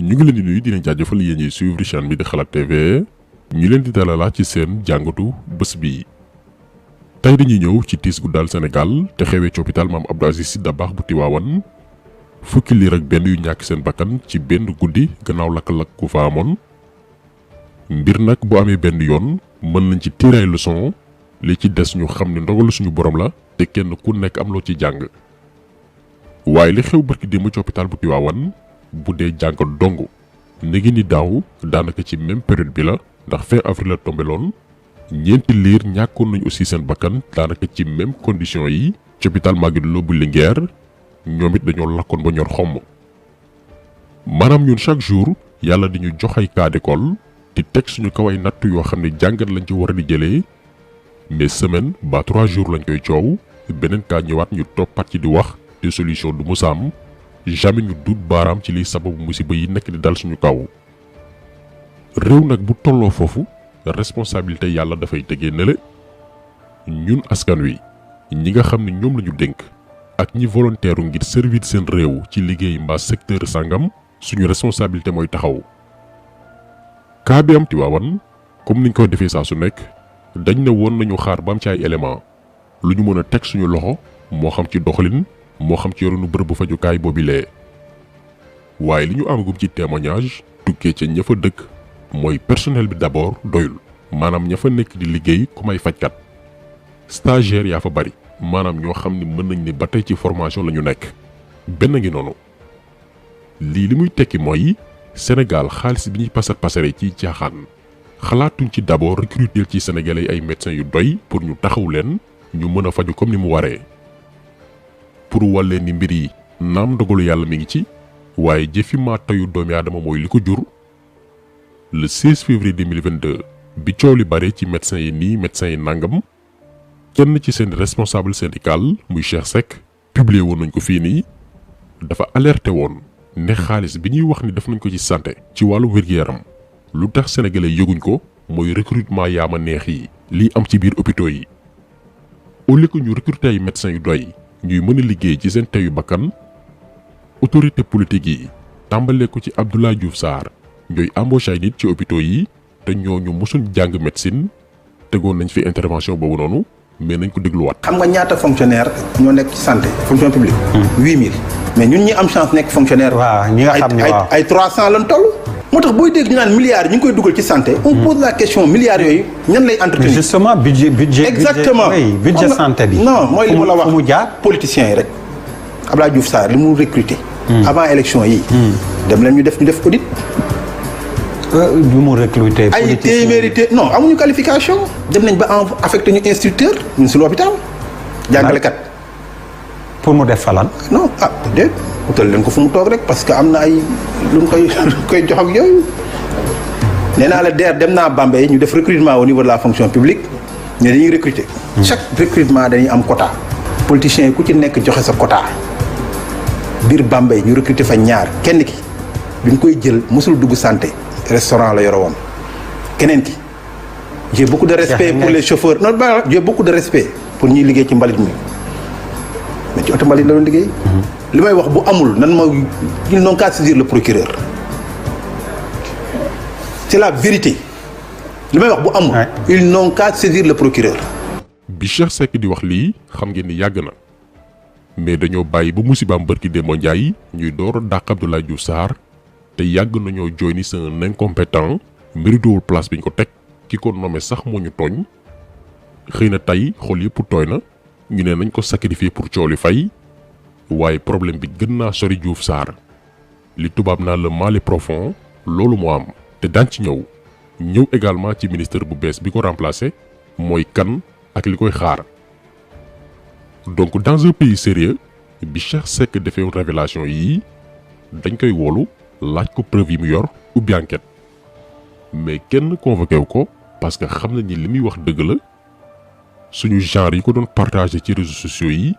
ñu ngi leen di nuyu di leen jaajëfal yéen ñuy suivre chaîne bi di Xalaat TV ñu leen di dalalaat ci seen jàngatu bés bi. tey dañuy ñëw ci tiis gu daal Sénégal te xewee ci hôpital Maam Abdou Aziz Sy Dabakh bu Tiwaawan fukki liir ak benn yu ñàkk seen bakkan ci benn guddi gannaaw lakk-lakk ku fa amoon. mbir nag bu amee benn yoon mën nañ ci tirer ay leçon li ci des ñu xam ne ndogalu suñu borom la te kenn ku nekk am loo ci jàng. waaye li xew barki démb ci hôpital bu Tiwaawan bu dee jàng dong negi ni daaw daanaka ci même période bi la ndax fin avril la tombé loon ñeenti liir ñàkkoon nañu aussi seen bakkan daanaka ci même condition yi ci hôpital Magatte Lô bu Linguère ñoom it dañoo lakkoon ba ñor xomm. maanaam ñun chaque jour yàlla di ñu jox ay cas d'école di teg suñu kaw ay natt yoo xam ne jàngat lañ ci war a di jëlee mais semaine ba 3 jours lañ koy coow beneen cas ñëwaat ñu toppat ci di wax te solution du musa am jamais ñu duut baaraam ci liy sababu musiba yi nekk di dal suñu kaw. réew nag bu tolloo foofu responsabilité yàlla dafay tegee nele ñun askan wi ñi nga xam ne ñoom lañu dénk ak ñi volontaire ngir servir seen réew ci liggéey mbaa secteur sangam suñu responsabilité mooy taxaw. cas bi am Tiwaawan comme niñ koy defee saa su nekk dañ ne woon nañu xaar ba am ci ay élément lu ñu mën a teg suñu loxo moo xam ci doxalin moo xam ci yoronu bërëb bu fajukaay boobilee. waaye li ñu amagum ci témoignage tukkee ca ña fa dëkk mooy personnel bi d'abord doyul maanaam ña fa nekk di liggéey comme ay fajkat. stagiaire yaa fa bari maanaam ñoo xam ni mën nañ ne ba tey ci formation la ñu nekk. benn ngi noonu lii li muy tekki mooy Sénégal xaalis bi ñuy pasare ci caaxaan xalaatuñ ci d'abord recruter ci sénégalais ay médecins yu doy pour ñu taxaw leen ñu mën a faju comme ni mu waree. pour wàllee ni mbir yi naam ndogalu yàlla mi ngi ci waaye jëfi maa tayu doomi aadama mooy li ko jur. le 16 février 2022 bi coow li bare ci médecins yi nii médecins yi nangam kenn ci seen responsable syndical muy Cheikh Seck publié woon nañ ko fii nii dafa alerté woon ne xaalis bi ñuy wax ni def nañ ko ci santé ci wàllu wér-gu-yaram lu tax sénégalais yëguñ ko mooy recrutement yaama neex yi lii am ci biir hôpitaux yi. au lieu que ñu recruter ay médecins yu doy ñuy mën a liggéey ci seen teyu bakkan autorité politique yi tàmbalee ko ci Abdoulaye Diouf Sarr ñooy embauché ay nit ci hôpitaux yi te ñooñu mosuñ jàng médecine tegoon nañ fi intervention boobu noonu mais nañ ko dégluwaat. xam nga ñaata fonctionnaire ñoo nekk ci santé fonction publique. 8000 mais ñun ñi am chance nekk fonctionnaire. waaw ñi nga xam ne waaw ay 300 lañ toll. moo tax booy dégg ñu naan milliards ñu ngi koy dugal ci santé. on pose la question milliards yooyu ñan lay entretenir. mais justement budget exactement budget santé bi. non mooy li ma la wax fu mu jaar politiciens yi rek Abdoulaye Diouf Sarr li mu recruter. avant élection yi. dem leen ñu def audit. du mu recruter. ay téeméeri non amuñu qualification. dem nañ ba affecté ñu instructeur ñun suñu hôpital. jàngalekat. pour mu def falan. non déet utal leen ko fu mu toog rek parce que am na ay lu mu koy jox ak yooyu. nee naa la DER dem naa Bambey ñu def recrutement au niveau de la fonction publique ne dañuy recruter. chaque recrutement dañuy am quota. politiciens yi ku ci nekk joxe sa quota. biir Bambey ñu recruter fa ñaar kenn ki bi ñu koy jël mosul dugg santé. restaurant la yore woon keneen ki j'ai beaucoup de respect pour les chauffeurs non j'ai beaucoup de respect pour ñuy liggéey ci mbalit mi mais ci oto mbalit la doon liggéey. li may wax bu amul nan ma ils n'ont qu'à saisir le procureur c'est la vérité li may wax bu amul. ils n'ont qu'à saisir le procureur. bi Cheikh Seck di wax lii xam ngeen ni yàgg na mais dañoo bàyyi ba musibaam bërki Demba Ndiaye ñuy door a dàq Abdoulaye Diouf Sarr. te yàgg nañoo jooy ni c'est un incompétent méritewul place bi ñu ko teg ki ko nommé sax moo ñu tooñ xëy na tey xol yëpp tooy na ñu ne nañ ko sacrifier pour coow li fay waaye problème bi gën naa sori Diouf Sarr li tubaab naa le mal est profond loolu moo am te daan ci ñëw également ci ministre bu bees bi ko remplacé mooy kan ak li koy xaar. donc dans un pays sérieux bi Cheikh Seck defee révélation yii dañ koy wolu laaj ko preuve yi mu yor ubbi enquête mais kenn convoqué wu ko parce que xam nañ ni li muy wax dëgg la suñu genre yi ko doon partagé ci réseaux sociaux yi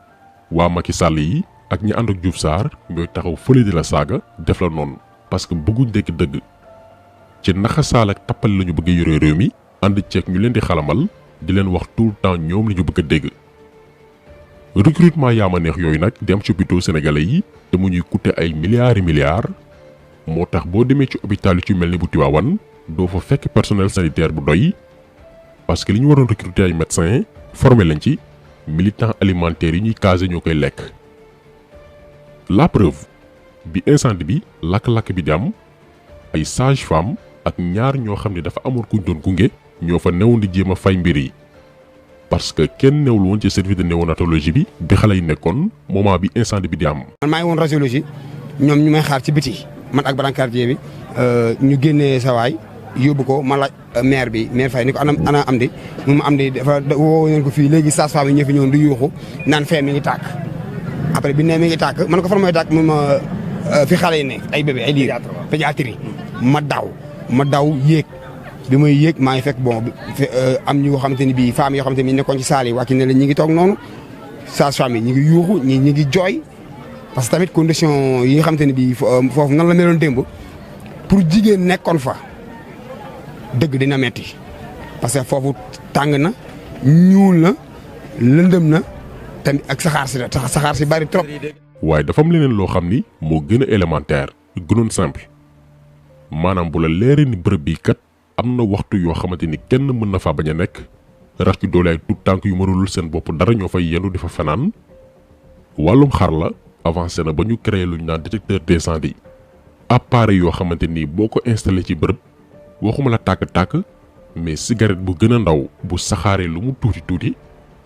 waa Macky Sall yi ak ñi ànd ak Diouf Sarr ñooy taxaw fële di la saaga def la noonu parce que bëgguñ dégg dëgg ci naxasaal ak tappale la ñu bëgg a yore réew mi ànd ceeg ñu leen di xalamal di leen wax tout le temps ñoom li ñu bëgg a dégg. recrutement yaama neex yooyu nag di am ci hôpitaux sénégalais yi te mu ñuy coûter ay milliards moo tax boo demee ci hôpital yu ci mel ni bu Tivaouane doo fa fekk personnel sanitaire bu doy parce que li ñu waroon recruter ay médecins formé lañ ci militants alimentaires yi ñuy casé ñoo koy lekk. La preuve bi incendie bi lakk-lakk bi di am ay sage-femme ak ñaar ñoo xam ne dafa amoon kuñ doon gunge ñoo fa newoon di jéem a fay mbir yi parce que kenn newul woon ci service de néonatologie bi xale yi nekkoon moment bi incendie bi di am. man maa ngi woon radiologie ñoom ñu may xaar ci biti man ak brancardier bi ñu génnee sa waay yóbbu ko ma laaj maire Faye ni ko ana am di mu am di dafa woo nañ ko fii léegi sage-femme yi ñëw fi ñëwoon di yuuxu naan fee mi ngi tàkk après bi ne mi ngi tàkk man ko fan mooy tàkk mu ma fi xale yi ne ay bébé ay liir pédiatrie ma daw yéeg bi may yéeg maa ngi fekk bon am ñu nga xamante ni bii femmes yoo xamante ni nekkoon ci salle yi wàcc ne la ñi ngi toog noonu sage-femme yi ñi ngi yuuxu ñi ngi jooy parce que tamit condition yi nga xamante ni bii foofu nan la meloon démb pour jigéen nekkoon fa dëgg dina metti parce que foofu tàng na ñuul na lëndëm na tamit ak saxaar si bari trop. waaye dafa am leneen loo xam ni moo gën a élémentaire gënoon simple maanaam bu la leeree ni bërëb bii kat am na waxtu yoo xamante ni kenn mën na faa bañ a nekk rax ci doole ay tout tànk yu mënulul seen bopp dara ñoo fay yendu di fa fanaan wàllum xar la avancé na ba ñu créé lu ñu naan détecteur d'incendie appareil yoo xamante ni boo ko installé ci bërëb waxuma la tàkk-tàkk mais cigarette bu gën a ndaw bu saxaaree lu mu tuuti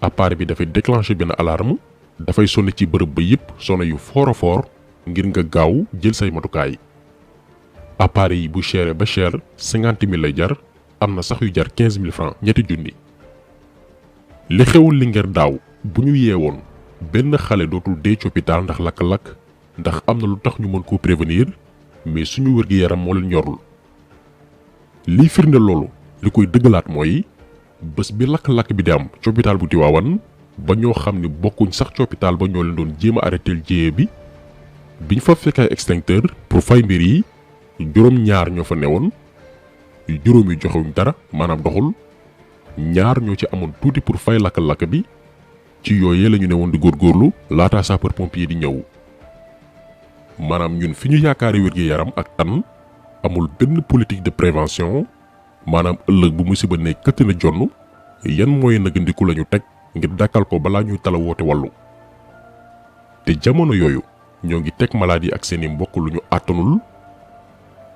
appareil bi dafay déclencher benn alarme dafay sonné ci bërëb ba yépp sonné yu fort a fort ngir nga gaaw jël say matukaay appareil yi bu chéré ba cher 50 000 lay jar am na sax yu jar 15 000 francs ñetti junni. li xewul li ngeen daaw bu ñu yeewoon benn xale dootul dee ci hôpital ndax lakk-lakk ndax am na lu tax ñu mën koo prévenir mais suñu wér-gi-yaram moo leen ñorul. liy firnde loolu li koy dëggalaat mooy bés bi lakk-lakk bi di am ci hôpital bu Tivaouane ba ñoo xam ni bokkuñ sax ci hôpital ba ñoo leen doon jéem a arrêté jéye bi biñ fa fekk ay extincteur pour fay mbir yi juróom-ñaar ñoo fa newoon juróom yi joxewuñ dara maanaam doxul ñaar ñoo ci amoon tuuti pour fay lakk-lakk bi ci yooyee la ñu newoon di góorgóorlu laata sapeur pompier di ñëw maanaam ñun fi ñu yaakaari wér-gi-yaram ak tan amul benn politique de prévention maanaam ëllëg bu musiba ne këtt na jonn yan mooy nagandiku lañu teg ngir dàkkal ko balaa ñuy tala woote wàllu te jamono yooyu ñoo ngi teg malade yi ak seeni mbokk lu ñu àttanul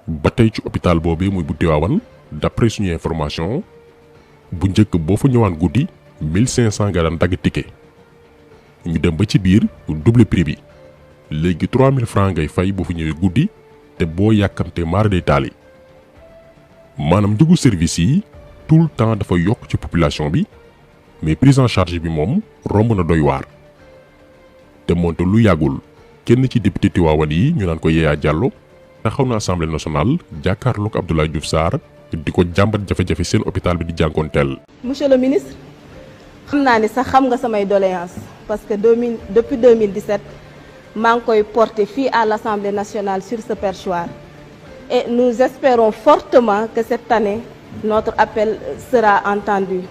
ba tey ci hôpital boobee muy bu Tivaouane d'après suñu information bu njëkk boo fa ñëwaan guddi 1500 nga daan dagg ticket ñu dem ba ci biir double prix bi léegi 3000 francs ngay fay boo fa ñëwee guddi te boo yàkkamtee maara day taali maanaam njëgu service yi tout le temps dafa yokk ci population bi mais prise en charge bi moom romb na doy waar te moonte lu yàggul kenn ci député Tivaouane yi ñu naan ko Yaya Diallo taxaw na assemblée nationale jàkkaarloog Abdoulaye Diouf Sarr di ko jàmbat jafe-jafe seen hôpital bi di jànkoonteel. monsieur le ministre xam naa ni sax xam nga samay doléance parce que depuis 2017 maa ngi koy porter fii à l'Assemblée nationale sur ce perchoir et nous espérons fortement que cette année notre appel sera entendu.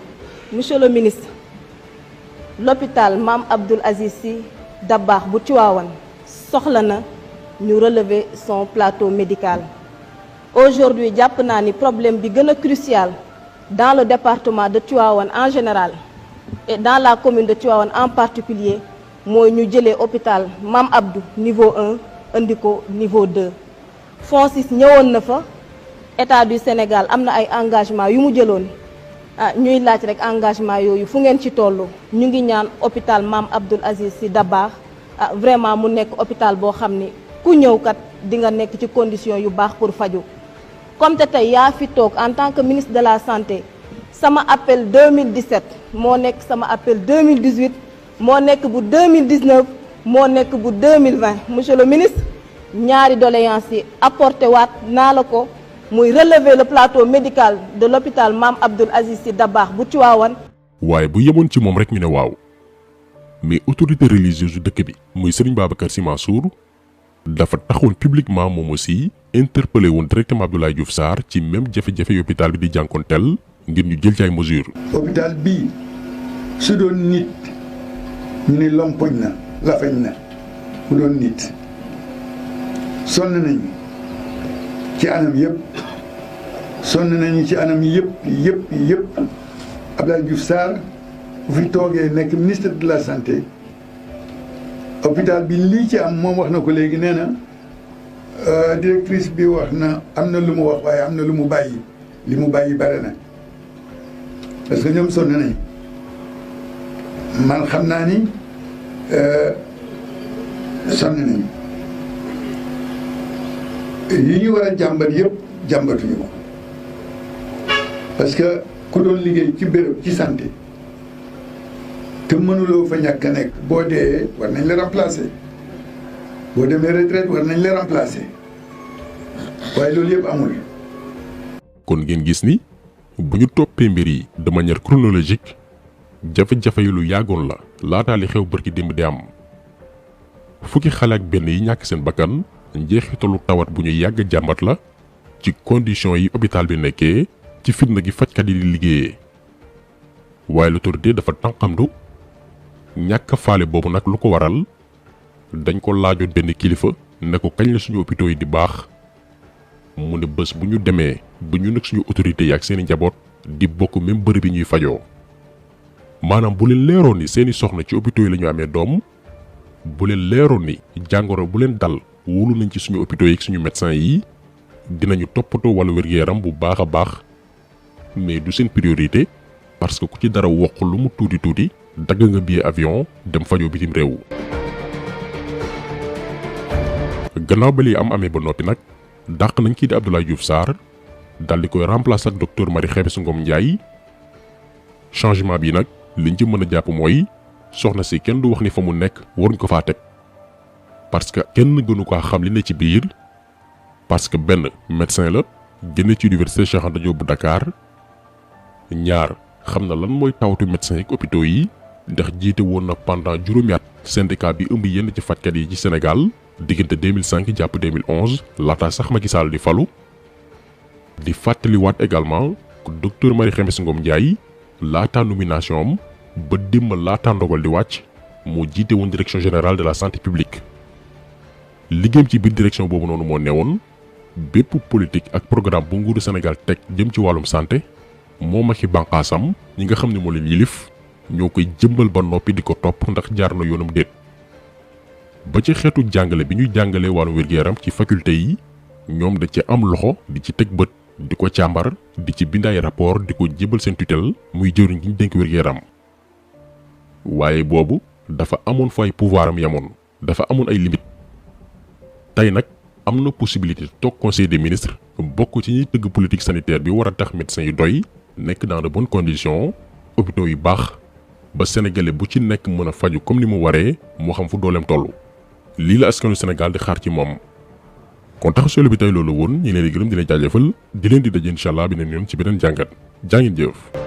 Monsieur le ministre, l'hôpital Mame Abdoul Aziz Sy Dabakh bu Tivaouane soxla na ñu relever son plateau médical. Aujourd'hui jàpp naa ni problème bi gën a crucial dans le département de Tivaouane en général et dans la commune de Tivaouane en particulier mooy ñu jëlee hôpital Mame Abdou niveau 1 indi ko niveau 2. FONSIS ñëwoon na fa état du Sénégal am na ay engagement yu mu jëloon ñuy laaj rek engagement yooyu fu ngeen ci tollu ñu ngi ñaan hôpital Mame Abdoul Aziz Sy Dabakh vraiment mu nekk hôpital boo xam ni ku ñëw kat di nga nekk ci condition yu baax pour faju comme te tey yaa fi toog en tant que ministre de la santé sama appel 2017 moo nekk sama appel 2018 moo nekk bu 2019 moo nekk bu 2020 monsieur le ministre ñaari doléances yi apporté waat naa la ko muy relever le plateau médical de l'hôpital Mame Abdoul Aziz Sy Dabakh bu Tivaouane. waaye bu yemoon ci moom rek ñu ne waaw mais autorité religieuse yu dëkk bi muy Serigne Babacar Sy Mansour dafa taxoon publiquement moom aussi interpellé woon directement Abdoulaye Diouf Sarr ci même jafe-jafe yu hôpital bi di jànkonteel ngir ñu jël ci ay mesures. hôpital bii su doon nit ñu ne lompoñ na lafañ na mu doon nit sonn nañu ci anam yëpp sonn nañu ci anam yëpp Abdoulaye Diouf Sarr bu fi toogee nekk ministre de la santé hôpital bi lii ci am moom wax na ko léegi nee na directrice bi wax na am na lu mu wax waaye am na lu mu bàyyi li mu bàyyi bare na parce que ñoom sonn nañ man xam naa ni sonn nañ yi ñu war a jàmbat yëpp jàmbatuñu ko parce que ku doon liggéey ci béréb ci santé te mënuloo fa ñàkk a nekk boo dee war nañ la remplacer boo demee retraite war nañ la remplacer waaye loolu yëpp amul. kon ngeen gis ni bu ñu toppee mbir yi de manière chronologique jafe-jafe yi lu yàggoon la laataa li xew bërki démb di am fukki xale ak benn yi ñàkk seen bakkan njeexitalu tawat bu ñu yàgg jàmbat la ci condition yi hôpital bi nekkee ci fitna gi fajkat yi di liggéeyee waaye l'autorité dafa tànqamdu ñàkk faale boobu nag lu ko waral dañ ko laajoon benn kilifa ne ko kañ la suñu hôpitaux yi di baax mu ne bés bu ñu demee bu ñu nag suñu autorités yi ak seeni njaboot di bokk même bërëb yi ñuy fajoo maanaam bu leen leeroon ni seeni soxna ci hôpitaux yi la ñu amee doom bu leen leeroon ni jàngoro bu leen dal wóolu nañ ci suñu hôpitaux yi ak suñu médecins yi dinañu toppatoo wala wér-gu-yaram bu baax a baax mais du seen priorité parce que ku ci dara wokk lu mu tuuti dagg nga billet avion dem fajoo bitim réew. gannaaw ba li amee ba noppi nag dàq nañ kii di Abdoulaye Diouf Sarr dal di koy remplacer ak docteur Marie Khemesse Ngom Ndiaye changement bi nag liñ ci mën a jàpp mooy soxna si kenn du wax ni fa mu nekk waruñ ko faa teg parce que kenn gënu ko xam li ne ci biir parce que benn médecin la génne ci université Cheikh Anta Diop bu Dakar ñaar xam na lan mooy tawatu médecin yi hôpitaux yi ndax jiite woon na pendant juróomi at syndicat bi ëmb yenn ci fajkat yi ci Sénégal diggante 2005 jàpp 2011 laataa sax Macky Sall di falu di fàttaliwaat également que docteur Marie Khemesse Ngom Ndiaye laataa nomination am ba démb laataa ndogal di wàcc moo jiite woon direction générale de la santé publique liggéeyam ci biir direction boobu noonu moo newoon bépp politique ak programme bu nguuru Sénégal teg jëm ci wàllum santé moom ak i bànqaasam ñi nga xam ne moo leen yilif ñoo koy jëmbal ba noppi di ko topp ndax jaar na yoonam déet ba ci xeetu jàngale bi ñuy jàngalee wàllum wér-gu-yaram ci faculté yi ñoom da ci am loxo di ci teg bët di ko càmbar di ci bindaay rapport di ko jébal seen tutelle muy jëwriñ gi ñu dénk wér-gu-yaram waaye boobu dafa amoon fa ay pouvoir am yamoon dafa amoon ay limite tey nag am na possibilité toog conseil des ministres bokk ci ñuy tëgg politique sanitaire bi war a tax médecins yu doy nekk dans de bonnes conditions hôpitaux yu baax ba sénégalais bu ci nekk mën a faju comme ni mu waree moo xam fu dooleem toll lii la askanu Sénégal di xaar ci moom. kon tax solo bi tey loolu woon ñi leen di gërëm di leen jaajëfal di leen di daje incha allah beneen yoon ci beneen jàngat jaa ngeen jëf.